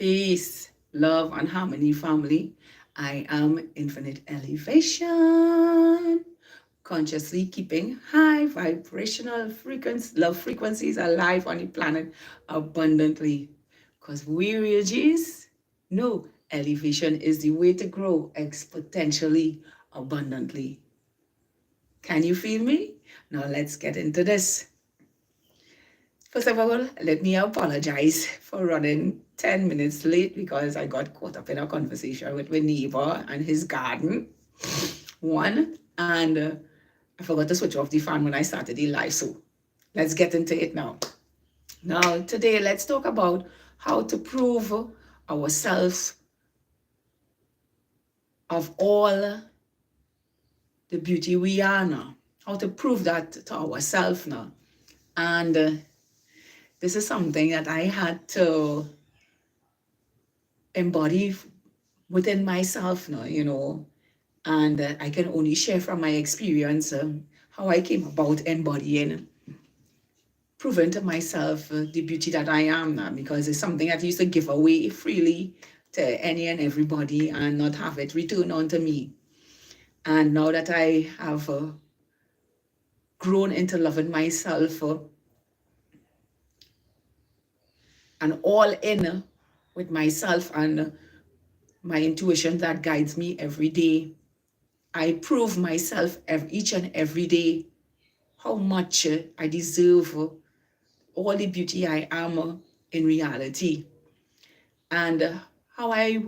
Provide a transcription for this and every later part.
Peace, love, and harmony, family. I am Infinite Elevation, consciously keeping high vibrational love frequencies alive on the planet abundantly. Because we realize, no, elevation is the way to grow exponentially, abundantly. Can you feel me? Now let's get into this. First of all, let me apologize for running 10 minutes late because I got caught up in a conversation with my neighbor and his garden. One, and I forgot to switch off the fan when I started the live. So let's get into it now. Now, today, let's talk about how to prove ourselves of all the beauty we are now. How to prove that to ourselves now. And this is something that I had to embody within myself now, and I can only share from my experience how I came about embodying, proving to myself the beauty that I am now, because it's something that I used to give away freely to any and everybody and not have it return onto me. And now that I have grown into loving myself and all in with myself and my intuition that guides me every day, I prove myself each and every day how much I deserve all the beauty I am in reality. And how I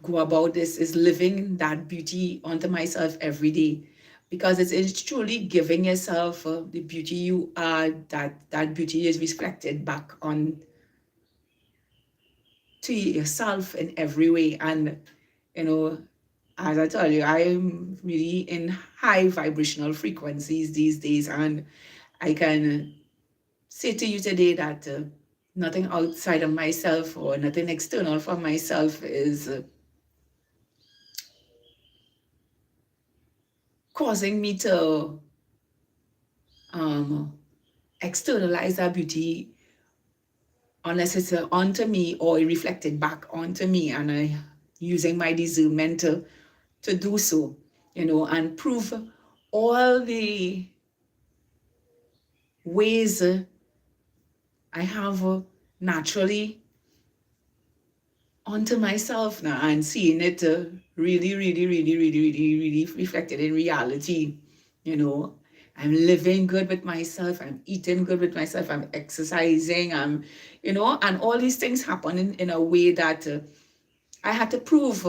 go about this is living that beauty onto myself every day, because it's truly giving yourself the beauty you are, that beauty is reflected back on to yourself in every way. And as I tell you, I am really in high vibrational frequencies these days, and I can say to you today that nothing outside of myself or nothing external from myself is causing me to externalize that beauty, unless it's onto me or reflected back onto me, and I using my discernment to do so, and prove all the ways I have naturally onto myself now, and seeing it really, really, really, really, really, really reflected in reality. I'm living good with myself, I'm eating good with myself, I'm exercising, and all these things happen in a way that I had to prove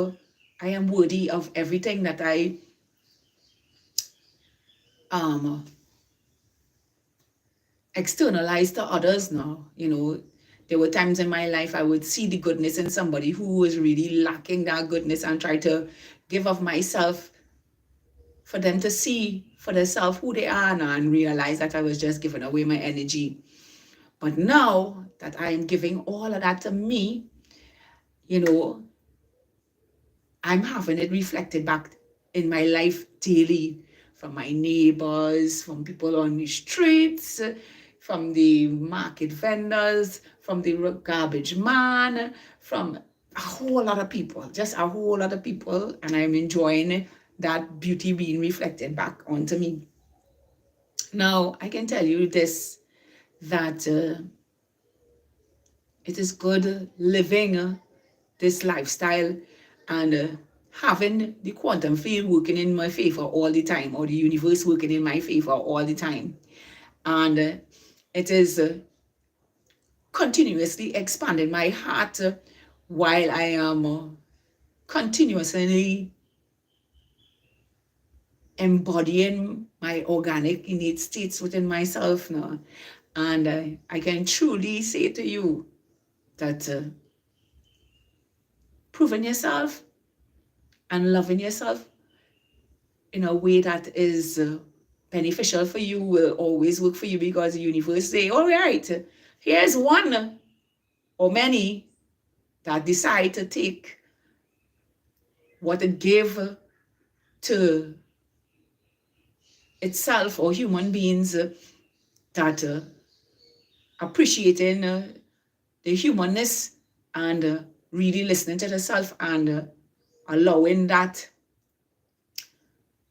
I am worthy of everything that I externalize to others now. There were times in my life I would see the goodness in somebody who was really lacking that goodness and try to give of myself for them to see for themselves who they are now, and realize that I was just giving away my energy. But now that I am giving all of that to me, I'm having it reflected back in my life daily, from my neighbors, from people on the streets, from the market vendors, from the garbage man, from a whole lot of people, just a whole lot of people. And I'm enjoying that beauty being reflected back onto me. Now, I can tell you this, that it is good living this lifestyle and having the quantum field working in my favor all the time, or the universe working in my favor all the time. And it is continuously expanding my heart while I am continuously embodying my organic innate states within myself now. And I can truly say to you that proving yourself and loving yourself in a way that is beneficial for you will always work for you, because the universe say, all right, here's one or many that decide to take what it gave to itself, or human beings that appreciating the humanness and really listening to yourself and allowing that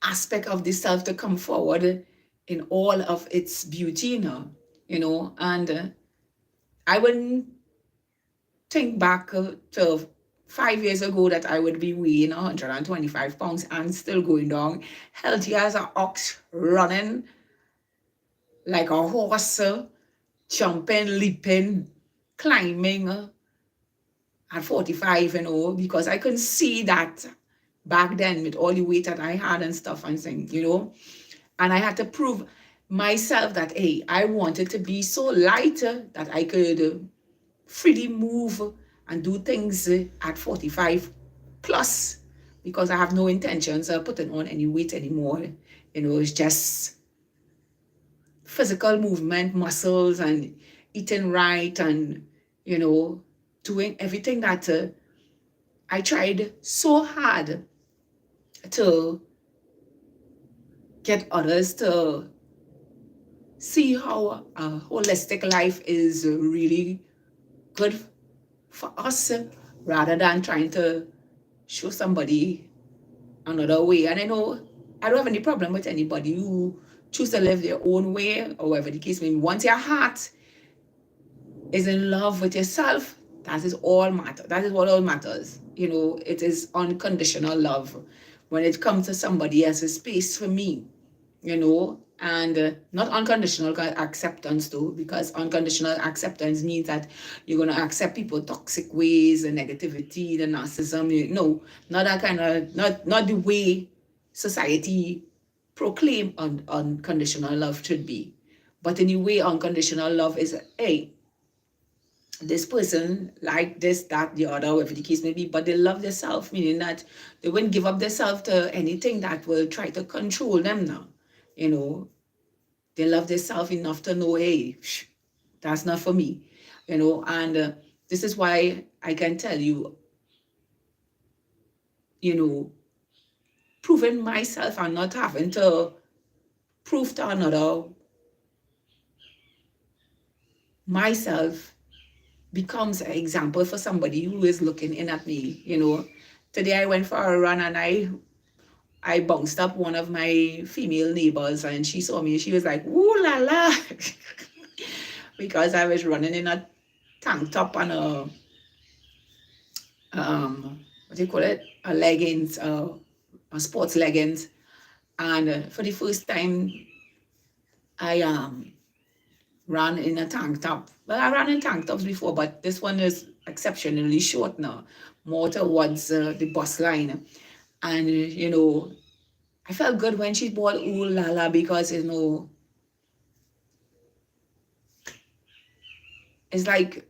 aspect of the self to come forward in all of its beauty, and I wouldn't think back to 5 years ago that I would be weighing 125 pounds and still going down, healthy as an ox, running like a horse, jumping, leaping, climbing at 45, because I couldn't see that back then with all the weight that I had and stuff and things, and I had to prove myself that, hey, I wanted to be so light that I could freely move and do things at 45 plus, because I have no intentions of putting on any weight anymore. It's just physical movement, muscles, and eating right, and doing everything that I tried so hard to get others to see how a holistic life is really good for us, rather than trying to show somebody another way. And I know I don't have any problem with anybody who choose to live their own way, or whatever the case may be. Once your heart is in love with yourself, that is all matter. That is what all matters. It is unconditional love. When it comes to somebody else's space, for me, and not unconditional acceptance too, because unconditional acceptance means that you're going to accept people toxic ways, the negativity, the narcissism. No, not that kind of, not the way society proclaim unconditional love should be. But in the way unconditional love is, hey, this person like this, that, the other, whatever the case may be, but they love themselves, meaning that they wouldn't give up themselves to anything that will try to control them now. They love themselves enough to know, hey, that's not for me, and this is why I can tell you, proving myself and not having to prove to another myself becomes an example for somebody who is looking in at me. Today I went for a run, and I bounced up one of my female neighbors, and she saw me. She was like, "Ooh la la," because I was running in a tank top and what do you call it? A leggings, a sports leggings, and for the first time, I ran in a tank top. Well, I ran in tank tops before, but this one is exceptionally short now, more towards the bust line, and I felt good when she bought Ooh La La, because it's like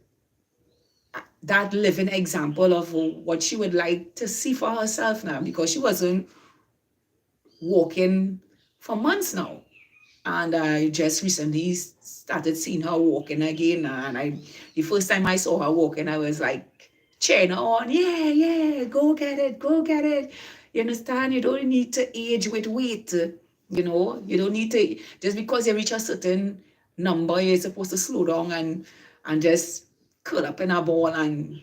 that living example of what she would like to see for herself now, because she wasn't walking for months now. And I just recently started seeing her walking again. And the first time I saw her walking, I was like cheering her on. Yeah, yeah, go get it, go get it. You understand? You don't need to age with weight. You don't need to, just because you reach a certain number, you're supposed to slow down and just curl up in a ball and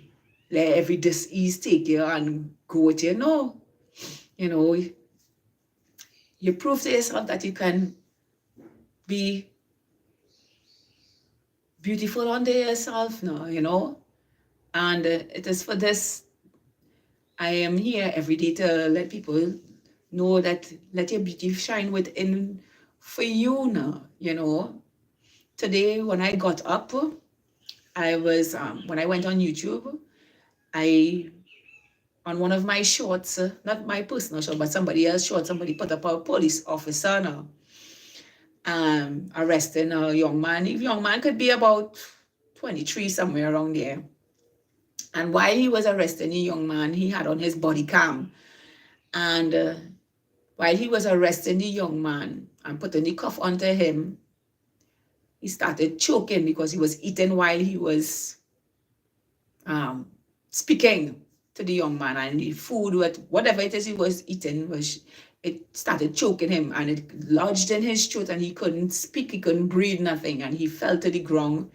let every disease take you and go with you. No, you know, you prove to yourself that you can be beautiful unto yourself now, and it is for this I am here every day to let people know that let your beauty shine within for you now. Today when I got up, I was when I went on YouTube, I on one of my shorts, not my personal short, but somebody else short, somebody put up a police officer now arresting a young man. The young man could be about 23, somewhere around there. And while he was arresting the young man, he had on his body cam. And while he was arresting the young man and putting the cuff onto him, he started choking because he was eating while he was speaking to the young man. And the food, whatever it is he was eating, it started choking him, and it lodged in his throat, and he couldn't speak, he couldn't breathe, nothing, and he fell to the ground.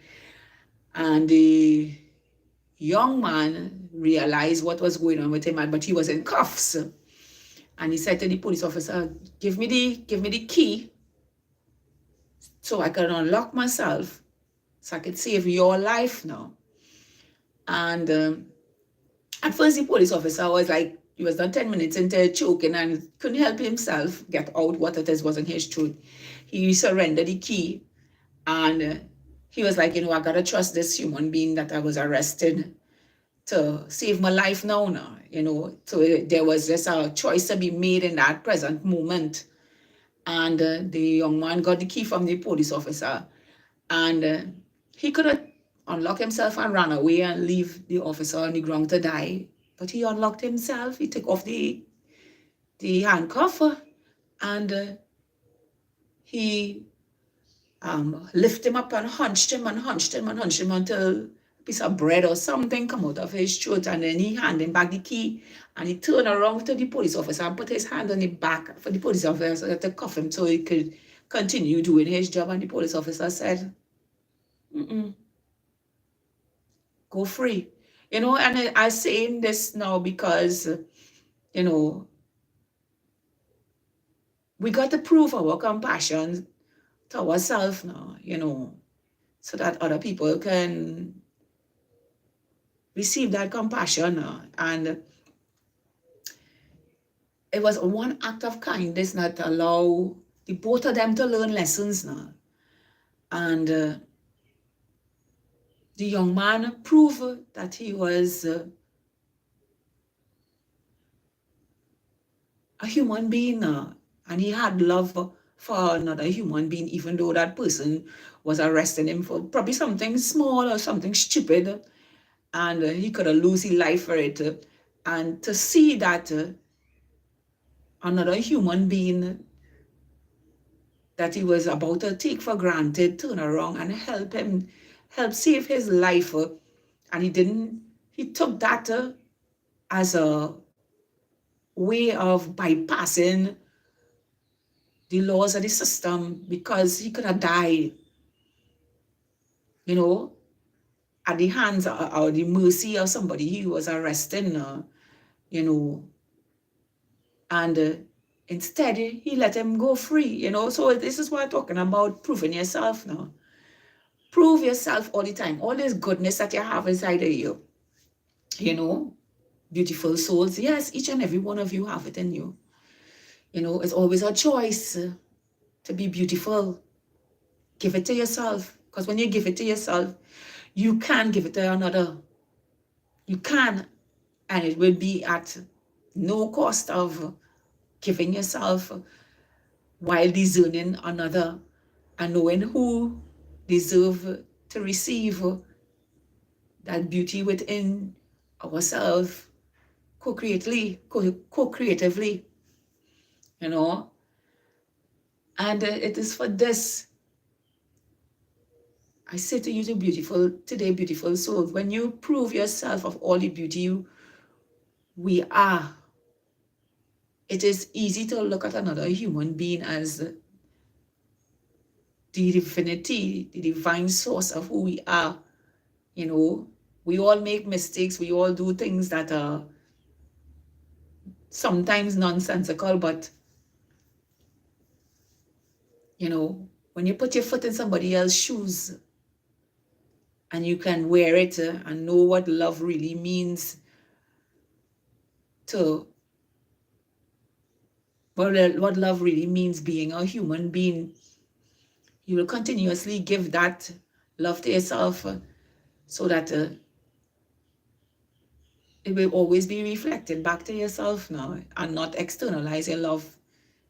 And young man realized what was going on with him, but he was in cuffs. And he said to the police officer, give me the key so I can unlock myself, so I could save your life now. And at first the police officer was like, he was not 10 minutes into choking and couldn't help himself get out what it is was in his throat. He surrendered the key, and he was like, I gotta trust this human being that I was arrested to save my life now. So there was just a choice to be made in that present moment. And the young man got the key from the police officer, and he could have unlocked himself and ran away and leave the officer on the ground to die. But he unlocked himself. He took off the handcuff, and he lifted him up and hunched him until a piece of bread or something come out of his throat. And then he handed him back the key, and he turned around to the police officer and put his hand on the back for the police officer to cuff him so he could continue doing his job. And the police officer said, go free. And I'm saying this now because, we got to prove our compassion to ourselves now, so that other people can receive that compassion now. And it was one act of kindness that allowed the both of them to learn lessons now. And the young man proved that he was a human being now, and he had love for another human being, even though that person was arresting him for probably something small or something stupid, and he could have lost his life for it. And to see that another human being that he was about to take for granted turn around and help save his life, and he took that as a way of bypassing the laws of the system, because he could have died, at the hands or the mercy of somebody he was arresting, and instead he let him go free, So this is what I'm talking about, proving yourself now. Prove yourself all the time, all this goodness that you have inside of you, beautiful souls. Yes, each and every one of you have it in you. It's always a choice to be beautiful. Give it to yourself, because when you give it to yourself, you can give it to another. You can, and it will be at no cost of giving yourself while discerning another and knowing who deserve to receive that beauty within ourselves co-creatively, And it is for this I say to you, beautiful soul, when you prove yourself of all the beauty we are, it is easy to look at another human being as the divinity, the divine source of who we are. We all make mistakes. We all do things that are sometimes nonsensical, but when you put your foot in somebody else's shoes and you can wear it and know what love really means what love really means being a human being, you will continuously give that love to yourself so that it will always be reflected back to yourself now, and not externalize your love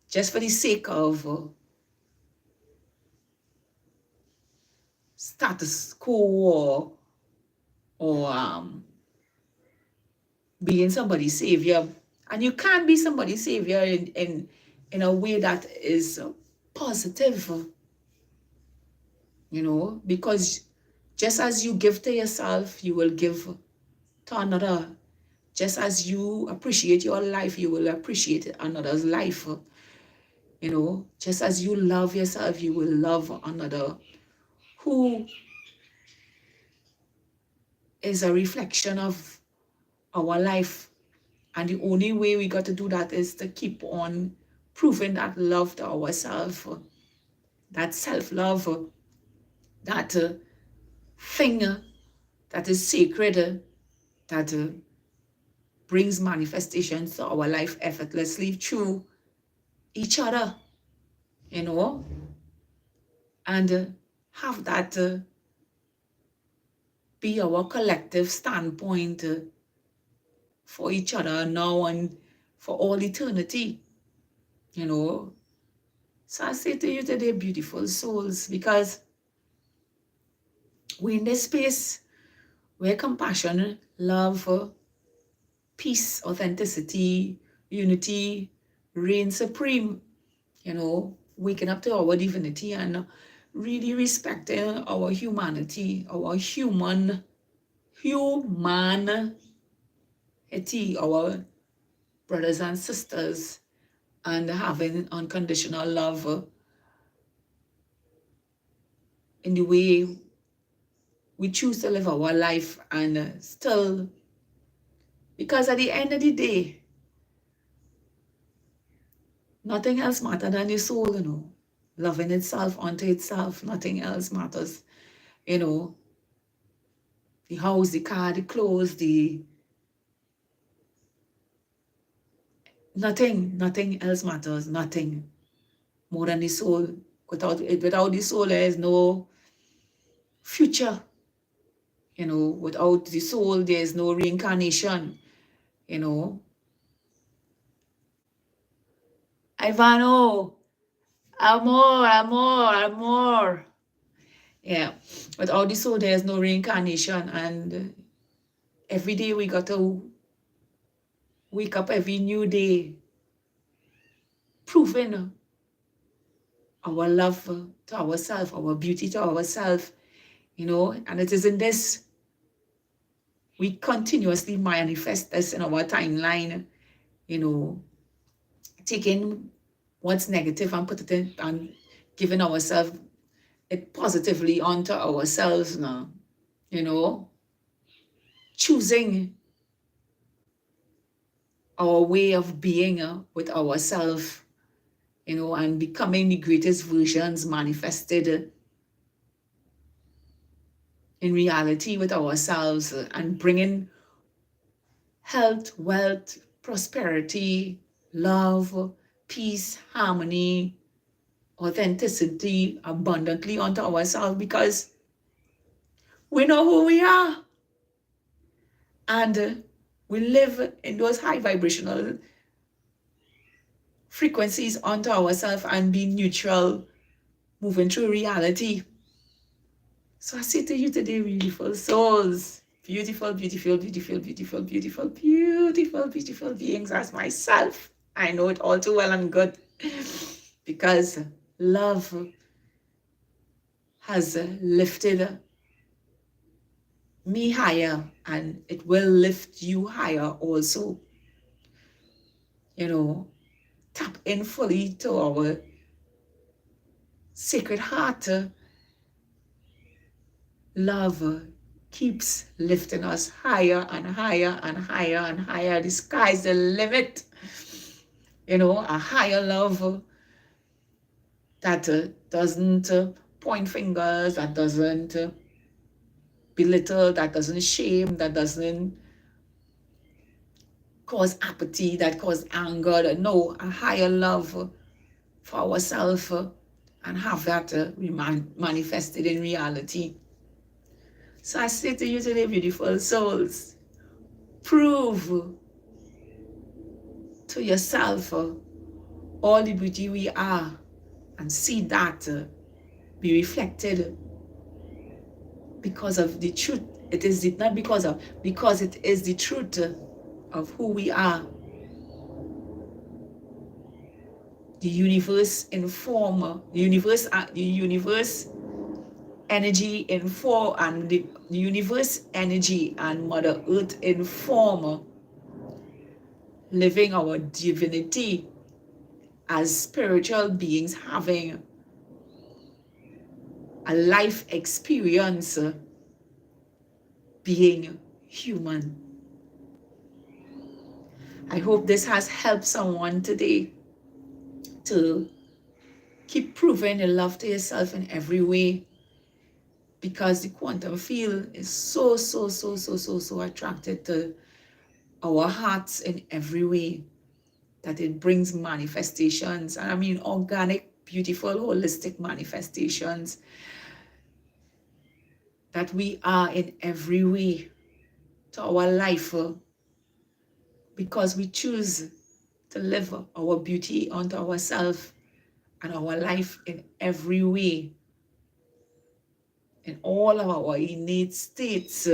just for the sake of status quo or being somebody's savior. And you can't be somebody's savior in a way that is positive, because just as you give to yourself, you will give to another. Just as you appreciate your life, you will appreciate another's life. Just as you love yourself, you will love another who is a reflection of our life. And the only way we got to do that is to keep on proving that love to ourselves, that self-love, that thing that is sacred, that brings manifestations to our life effortlessly through each other, you know, and have that be our collective standpoint for each other now and for all eternity, you know. So I say to you today, beautiful souls, because we're in this space where compassion, love, peace, authenticity, unity reign supreme, you know, waking up to our divinity and really respecting our humanity, our humanity, our brothers and sisters, and having unconditional love in the way we choose to live our life. And still, because at the end of the day, nothing else matters than the soul, you know, loving itself unto itself. Nothing else matters, you know, the house, the car, the clothes, the nothing else matters, nothing more than the soul. Without the soul, there is no future. You know, without the soul, there is no reincarnation. You know, Ivano, amor. Yeah, without the soul, there is no reincarnation, and every day we got to wake up every new day, proving our love to ourselves, our beauty to ourselves. You know, and it is in this we continuously manifest this in our timeline, you know, taking what's negative and put it in and giving ourselves it positively onto ourselves now, you know, choosing our way of being with ourselves, you know, and becoming the greatest versions manifested in reality with ourselves and bringing health, wealth, prosperity, love, peace, harmony, authenticity abundantly onto ourselves, because we know who we are, and we live in those high vibrational frequencies onto ourselves and be neutral, moving through reality. So I say to you today, beautiful souls, beautiful, beautiful, beautiful, beautiful, beautiful, beautiful, beautiful beings as myself. I know it all too well and good, because love has lifted me higher, and it will lift you higher also. You know, tap in fully to our sacred heart. Love keeps lifting us higher and higher and higher and higher. The sky's the limit. You know, a higher love that doesn't point fingers, that doesn't belittle, that doesn't shame, that doesn't cause apathy, that cause anger. No, a higher love for ourselves and have that manifested in reality. So I say to you today, beautiful souls, prove to yourself all the beauty we are, and see that be reflected because of the truth. It is not because of, because it is the truth of who we are. The universe inform, the universe energy inform, and the universe energy and Mother Earth inform living our divinity as spiritual beings, having a life experience being human. I hope this has helped someone today to keep proving your love to yourself in every way, because the quantum field is so attracted to our hearts in every way, that it brings manifestations, and I mean organic, beautiful, holistic manifestations, that we are in every way to our life, because we choose to live our beauty onto ourselves and our life in every way, in all of our innate states,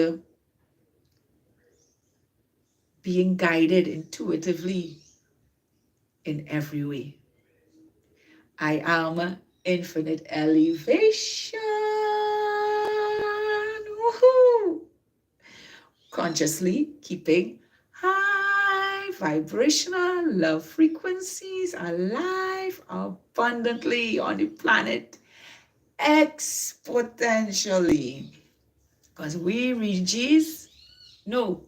being guided intuitively in every way. I am infinite elevation. Woohoo! Consciously keeping high vibrational love frequencies alive abundantly on the planet exponentially. Because we Regis know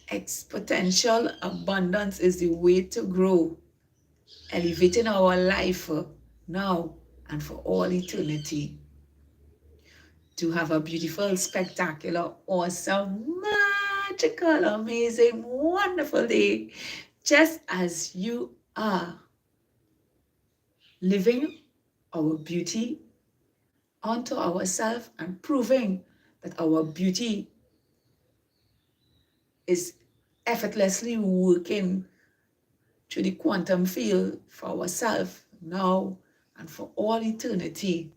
exponential abundance is the way to grow, elevating our life now and for all eternity. To have a beautiful, spectacular, awesome, magical, amazing, wonderful day, just as you are living our beauty onto ourselves and proving that our beauty is effortlessly working through the quantum field for ourselves now and for all eternity.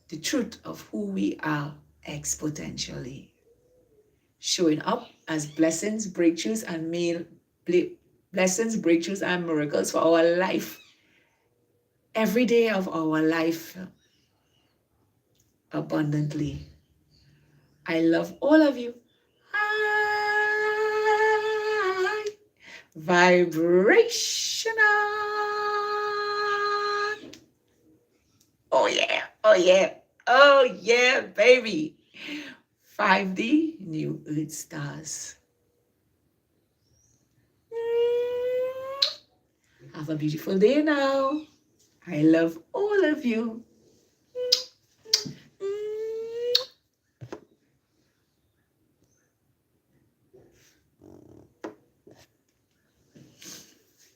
The truth of who we are exponentially. Showing up as blessings, breakthroughs, and blessings, breakthroughs, and miracles for our life. Every day of our life abundantly. I love all of you. High vibrational. Oh yeah, oh yeah, oh yeah, baby. 5D New Earth Stars. Have a beautiful day now. I love all of you.